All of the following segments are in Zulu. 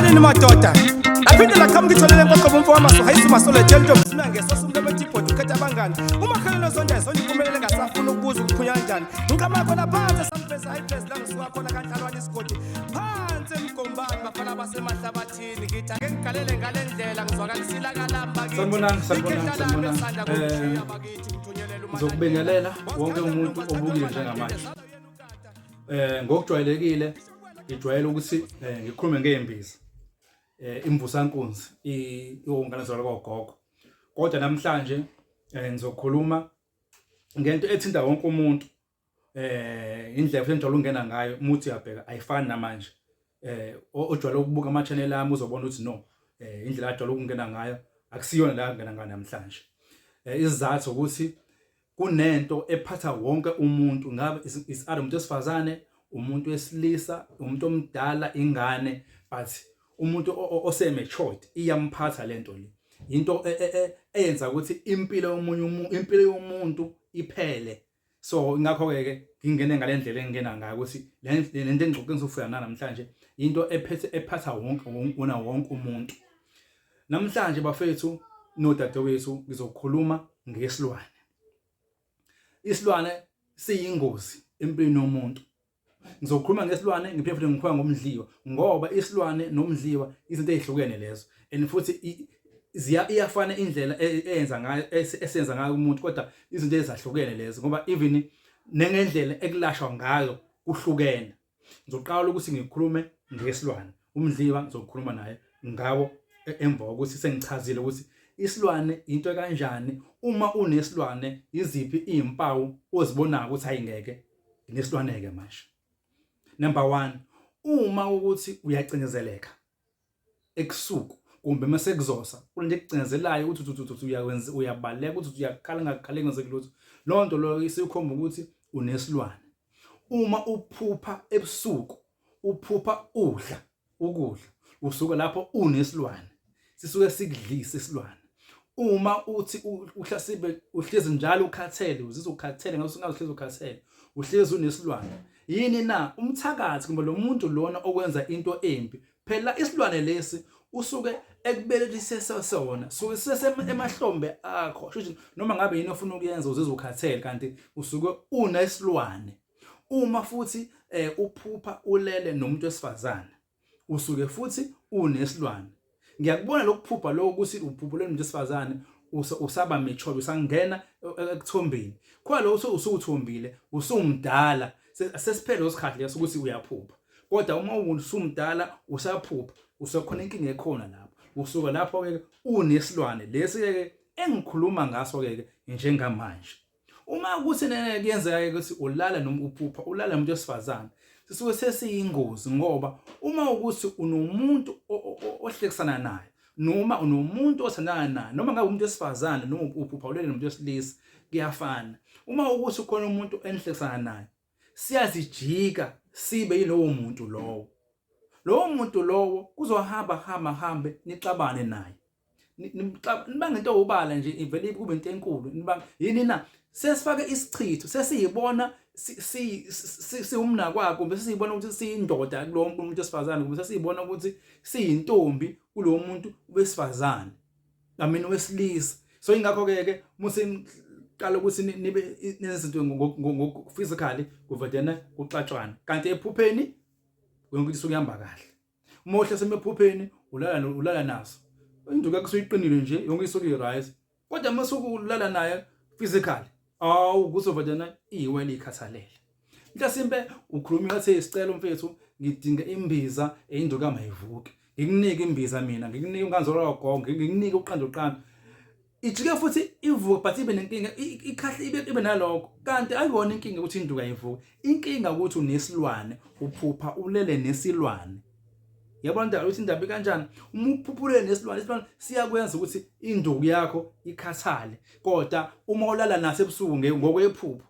Kunjani madoda? Aphinde la khamba ngitholele nkoqobo mfowami so hayisima solo tento sinange sosumke betipoti ukhetha abangani. Uma khalelo sonke sonke iphumelele ngasafuna ukubuza ukuphunya kanjani. Ngikama khona phansi sampheza high place la ngisuka khona kanhlalwane isigodi. Phansi emgombani bafana basemahlabathini ngithi ake ngigalele ngalendlela ngizwakalisila kalamba kithi. Sanibonani. Ngizokubingelela wonke umuntu obukile njengamanje. Ngokujwayelekile ngijwayele ukuthi ngikhulume ngeembiza. Imvusankunzi iwonganezela kogogo. Kodwa namhlanje ngizokhuluma ngento ethinta wonke umuntu. Indlela futhi enjalo ungena ngayo umuthi uyabheka ayifani namanje. Ojwayele ukubuka ama channel ami uzobona ukuthi no. Indlela ajwayele ukungena ngayo akusiyona la ngena ngayo namhlanje. Isizathu ukuthi kunento ephatha wonke umuntu ngabe umuntu wesifazane, umuntu wesilisa, umuntu omdala, ingane, but umuntu osemature iyamphatha lento le. Into eyenza ukuthi impilo yomuntu iphele. So ngakho ke ngingene ngalendlela engena ngayo ukuthi lento engixoxe ngizofika namhlanje into ephatha wonke umuntu. Namhlanje bafethu nodadewethu ngizokhuluma ngesilwane. Isilwane siyingozi empilweni yomuntu. Ngizokhuluma ngesilwane ngiphinde futhi ngikhuluma ngomdliwa ngoba isilwane nomdliwa izinto ezihlukene lezo. And futhi iyafana indlela eyenza ngayo esenza ngayo umuntu kodwa izinto ezahlukene lezo ngoba even nengendlela ekulashwa ngayo kuhlukene. Ngizoqala ukuthi ngikhulume ngesilwane. Umdliwa ngizokhuluma naye ngawo emva ukuthi sengichazile ukuthi isilwane into kanjani. Uma unesilwane iziphi izimpawu ozibona ukuthi ayingeke nesilwane ke manje. Number 1, uma ukuthi uyacindezeleka ekusuku kumbe mase kuzosa kulento ekucindezelayo ukuthi uyawenza uyabaleka ukuthi uyakhala ngakhaleki ngesekulutho. Lonto lo isikhomba ukuthi unesilwane. Uma uphupha ebusuku uphupha ukudla usuka lapho unesilwane. Sisuke sikudlisa isilwane. Uma uthi uhlasibe uhlezi njalo ukhathele uzizwa ukhathele ngaso ungazihlezi ukhathele uhlezi unesilwane. Yini na umthakathi kumbe lo muntu lona okwenza into embi phela isilwane lesi usuke ekubelelise sona suke emahlombe akho shothi noma ngabe yini ofuna ukuyenza uzizwa ukhathele kanti usuke unesilwane. Uma futhi uphupha ulele nomuntu wesifazane usuke futhi unesilwane. Ngiyakubona lokuphupha lo ukuthi uphuphule umuntu wesifazane usaba mature usangena ekuthombeni. Khona lo usuthombile usumdala sesiphele osikhathi leso ukuthi uyaphupha. Kodwa uma usumdala usaphupha usekhona inkinga ekhona lapho. Usuka lapho ke unesilwane lesi ke engikhuluma ngaso ke njengamanje. Uma ukuthi kuyenzeka ukuthi ulala noma uphupha ulala nomuntu wesifazane sisuke sesiyingozi ngoba uma ukuthi unomuntu ohlekisana naye noma unomuntu othandana naye noma ngabe umuntu wesifazane noma uphupha ulele nomuntu wesilisa kuyafana. Uma ukuthi ukhona umuntu enhlekisana naye siyazijika sibe yilowo muntu lowo. Lowo muntu lowo kuzohamba nixabane naye. Nibanga into obala nje ivele kube into enkulu. Yini na sesifake isichitho sesiyibona siumna kwakho kumbe sesiyibona ukuthi siyindoda kulo muntu wesifazane kumbe sesiyibona ukuthi siyintombi kulo muntu wesifazane amini wesilisa. So ingakho ke musiqala ukuthi nibe nezinto ngo physically kuvedena kuxatshwana kanti ephupheni yonke into isuhamba kahle. Mohle semephupheni ulala naso induku yakho soyiqinile nje yonke isuke right kodwa mase ukulala naye physically kuzovedena iwele ikhathalele. Mhlasimbe ukhuluma ngathi isicelo mfethu ngidinga imbiza induku amayivuke. Ngikunike imbiza mina ngikunike unganzolo kagogo ngikunike uqando. Ijike futhi ivuke but ibe nenkinga ikhahle ibe nalokho kanti ayikona inkinga ukuthi induku ayivuke. Inkinga ukuthi unesilwane uphupha ulele nesilwane. Yabona ndaba ukuthi indaba kanjani uma uphuphule nesilwane siyakwenza ukuthi induku yakho ikhathale kodwa uma ulala naso ebusuku ngokwephupho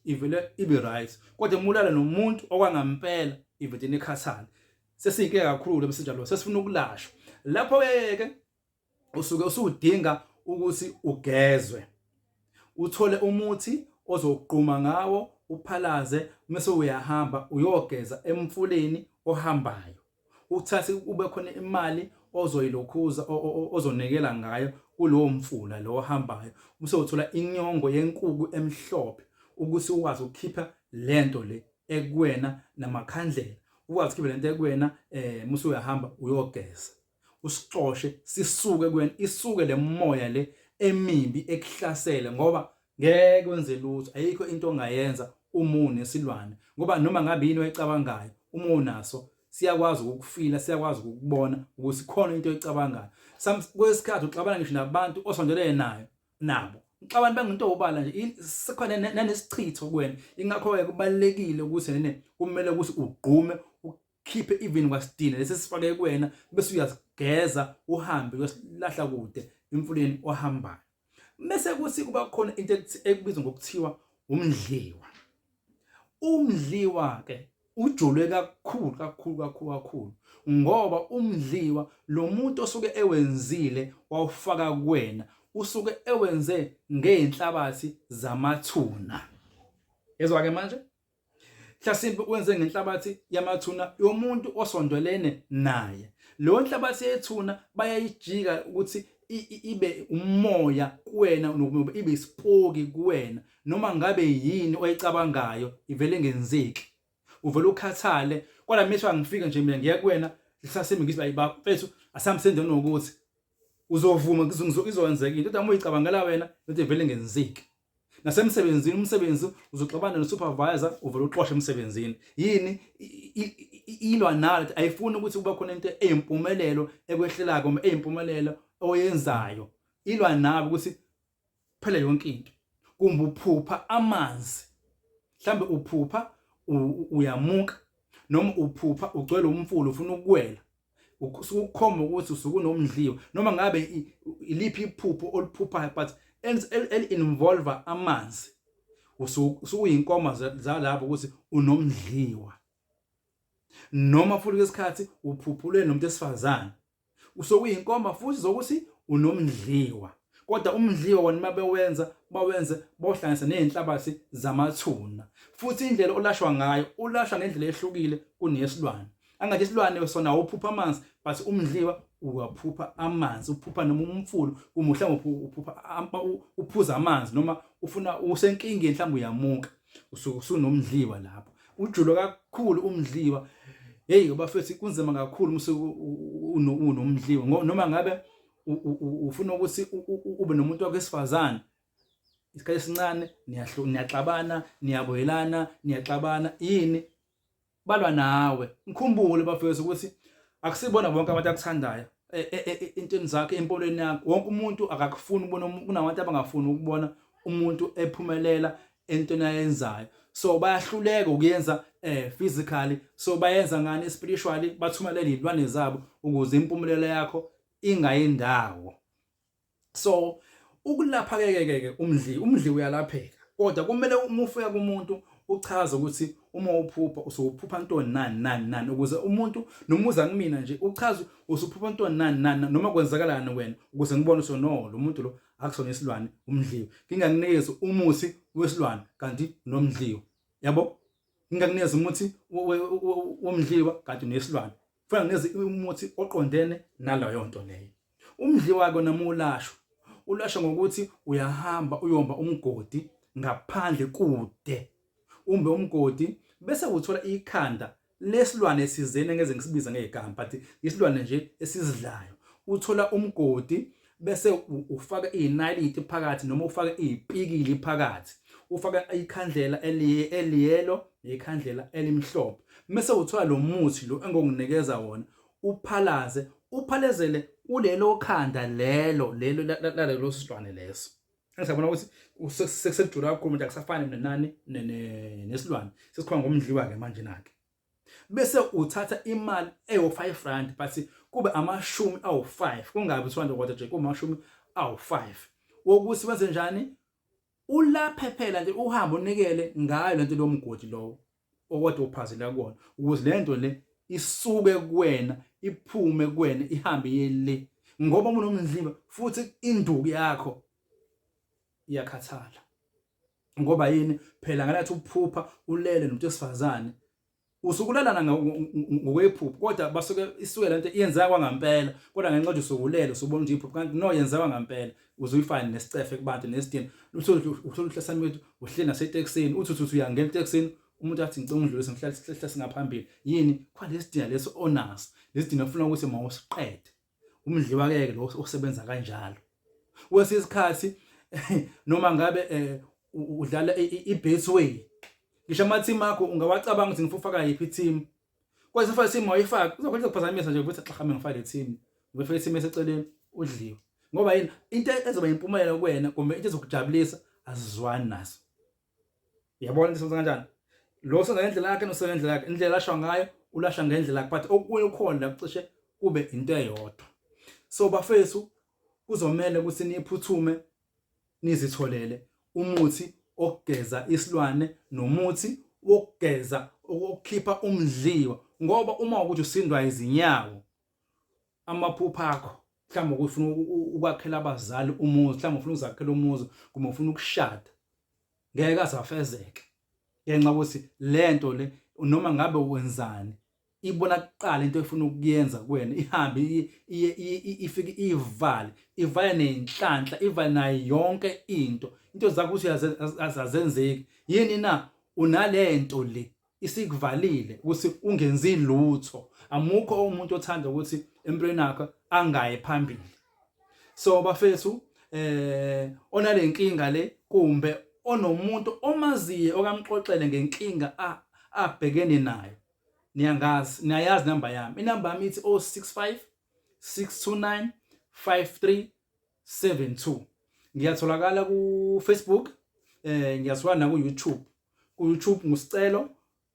ivele ibe right kodwa uma ulala nomuntu okwangampela ivele ikhathale. Sesike kakhulu besinjalo sesifuna ukulashwa lapho ke usuke usudinga ukuthi ugezwe uthole umuthi ozoqhuma ngawo uphalaze mase uyahamba uyogeza emfuleni ohambayo. uthathe ube khona imali ozoyilokhuza ozonikela ngayo kulowo mfula lo ohambayo, bese uthola inyongo yenkukhu emhlophe ukuthi ukwazi ukukhipha lento le ekuwena namakhandlela, ukwazi ukukhipha lento ekuwena musu uyahamba uyogeza, usixoshe sisuke kuwena, isuke le moya le emimbi ekuhlasele, ngoba ngeke wenze lutho, ayikho into ongayenza uma unesilwane, ngoba noma ngabe yini oyicabangayo uma unaso siyakwazi ukukufila, siyakwazi ukubona ukuthi khona into oyicabangayo. Kwesikhathi uxabana ngisho nabantu osondelene nayo nabo, uxabana bengento obala nje, sekhona nanesichitho kuwena. Ingakho-ke kubalulekile ukuthi nene kumele ukuthi ugqume ukhiphe even kwasidina lesi sifake kuwena, bese uyazigeza uhambe uyosilahla kude emfuleni ohambayo. Bese kuthi kuba khona into ekubizwa ngokuthiwa umdliwa. Umdliwa ke ujule kakhulu ngoba umdliwa lo muntu osuke ewenzile wawufaka kuwena usuke ewenze ngeenhlabathi zamathuna. Yezwa ke manje, mhlasimbe wenze ngenhlabathi yamathuna yomuntu osondelene naye. Lo nhlabathi yethuna bayayijika ukuthi ibe umoya kuwena, noma ibe isipoki kuwena, noma ngabe yini oyicabangayo ivele ngenzeki, uvela ukhathale. Kodwa mase ngifika nje mina ngiya kuwena, mhlasimbe ngithi bayiba mfethu asamsendeni ukuthi uzovuma izowenzeka into, kodwa uma uyicabangela wena into ivele ngenzeki. Nasemsebenzini umsebenzi uzoxabana no-supervisor, uvela uxoshe emsebenzini. Yini ilwa nalo, ayifuni ukuthi kuba khona into eyimpumelelo ekwehlelayo noma eyimpumelelo oyenzayo. Ilwa nabo ukuthi phela yonke into. Kumbe uphupha amanzi, mhlambe uphupha uyamuka, noma uphupha ugcwele umfula ufuna ukuwela, ukukhomba ukuthi usuku nomdliwa, noma ngabe iliphi iphupho oluphuphayo but involve amanzi, usuyinkomo zalapho ukuthi unomdliwa. Noma futhi kwesikhathi uphuphule nomuntu esifazane, usokuyinkomo futhi zokuthi unomdliwa. Kodwa umdliwa wona mabewenza bawuhlanganisa nezinhlabathi zamathuna. Futhi indlela olashwa ngayo, ulashwa ngendlela ehlukile kunesilwane. Angathi isilwane sona uphupha amanzi, but umdliwa uyaphupha amanzi, uphupha noma umfulu, uma mhlawumbe uphupha uphuza amanzi, noma ufuna usenkingeni mhlawumbe uyamuka, usunomdliwa lapho. Ujulo kakhulu umdliwa. Hey bafethi, kunzima kakhulu musu unomdliwa, noma ngabe ufuna ukuthi ube nomuntu wakesifazane isikhathi esincane, niyaxabana, niyaboyelana, niyaxabana, yini balwa nawe. Ngikhumbule bafethu ukuthi akusibona bonke abantu akuthandayo intweni zakhe, empolweni yakho. Wonke umuntu akakufuni ukubona, kunabantu abangafuni ukubona umuntu ephumelela entweni ayenzayo, so bayahluleka ukuyenza physically, so bayenza ngani spiritually, bathumelela izilwane zabo ukuze impumelelo yakho ingayindawo. So ukulapha ke umdli uyalapheka, kodwa kumele uma ufika kumuntu uchaze ukuthi uma uphupha usuphupha ntoni nani, ukuze umuntu noma uza kumina nje uchaze usuphupha ntoni nani, noma kwenzakalani wena, ukuze ngibone ukuthi no, lo muntu lo akusona isilwane, umdliwa. Ngingakunikeza umuthi wesilwane kanti nomdliwa, yabo. Ngingakunikeza umuthi womdliwa kanti nesilwane, kufanele nginikeze umuthi oqondene nalayo nto leyo. Umdliwa ke noma ulashwa ngokuthi uyahamba uyomba umgodi ngaphandle kude, umbe umgodi bese uthola ikhanda lesilwane esizene, ngeze ngisibiza ngegama but isilwane nje esizidlayo. Uthola umgodi bese ufaka inalithi phakathi, noma ufaka izipikili phakathi, ufaka ikhandlela eliyelo nekhandlela elimhlophe. Bese uthola lo muthi lo engokunikeza wona, uphalezele kulelo khanda lelo silwane leso. Ngisabona ukuthi sekusejula kakhulu manje, akusafani nenani nesilwane, sesikhona ngomdliwa ke manje nake. Bese uthatha imali eyo-5 but kube ama-5, kungabi 200 kodwa nje kube ama-5 wokuthi wenze njani, ulaphe phela nje, uhambe unikele ngayo lento lomgodi lowo okodwa uphazela kuwona, ukuze lento le isuke kuwena, iphume kuwena, ihambe yele, ngoba unomdliwa futhi induku yakho iyakhathala. Ngoba yini? Phela ngalathi uphupha ulele nomuntu esifazane, usukulalana ngokwephupho kodwa basuke isuke lento iyenzeka kwangampela kodwa ngenxa yokuthi usukulele usubona nje iphupho kanti no yenzeka ngampela uzuyifana nesicefe kubantu nesidini uthola uhlesami wethu uhleli nasetekisini uthi uyangena etekisini umuntu athi ngicela undlulise ngihlala singaphambili yini kwalesidina leso onaso lesidina ufuna ukuthi mawusiqede umdliwa ke lo osebenza kanjalo wesisikhathi noma ngabe udlala i-Betway ngisho ama-team akho ungawacabanga ukuthi ngifufaka yiphi i-team kwaze ufake i-team wayifaka uzokhona ukuphazamisa nje ukuthi xakhame ngifake i-team ngifake i-team eseceleni udliwa ngoba yini into ezoba impumelelo kuwena kumbe into ezokujabulisa azizwani naso yabona into senza kanjani lo senza ngendlela yakhe nosenza ngendlela yakhe indlela ashwa ngayo ulasha ngendlela yakhe but okunye ukhona la kucishe kube into eyodwa so bafethu kuzomela ukuthi niphuthume nizitholele umuthi okugeza isilwane nomuthi wokugeza ukukhipha umdliwa ngoba uma ukuthi usindwa izinyawo amaphupho akho mhlawumbe ufuna ukwakhela abazali umuzi mhlawumbe ufuna uzakhela umuzi kuma ufuna ukushada ngeke azafezeke ngenxa ukuthi lento le noma ngabe wenzani ibona kuqala into efuna ukuyenza kuwena ihambe ifike ivale nenhlanhla ivale nayo yonke into zakho ukuthi azenzeki yini na unalento le isikuvalile ukuthi ungenzi lutho amukho umuntu othanda ukuthi empilweni yakhe angaye phambili so bafethu onale nkinga le kumbe onomuntu omaziye okamxoxele ngenkinga abhekene nayo niyayazi number yami inamba yami ithi 065 629 5372 ngiyatholakala ku Facebook ngiyatholakala na ku YouTube ngusicelo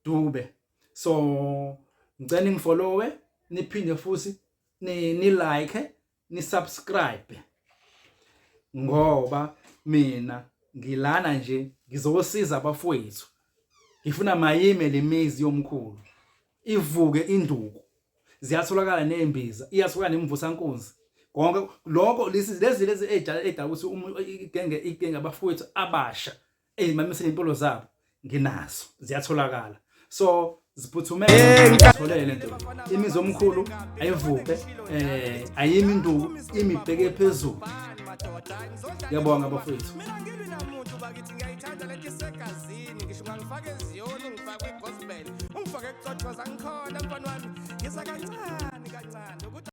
Dube so ngicela ngifollowe niphinde futhi ni like ni subscribe ngoba mina ngilana nje ngizosiza abafowethu ngifuna mayime lemizi yomkhulu ivuke induku ziyatholakala nezimbiza iyatholakala nemvusankunzi konke lokho lezi edala ukuthi igenge abafowethu abasha ezimamisela impilo zabo nginazo ziyatholakala so ziphuthumele ngitholele lento imizi omkhulu ayivuke ayimi induku imibheke phezulu yabonga abafowethu mina ngilwi namuntu bakithi ngiyayithanda lento isegazini ngisho ngangifake eziyoni ngifake egospel ungifake ekucothoza ngikhona mfana wami ngisa kancane ukuthi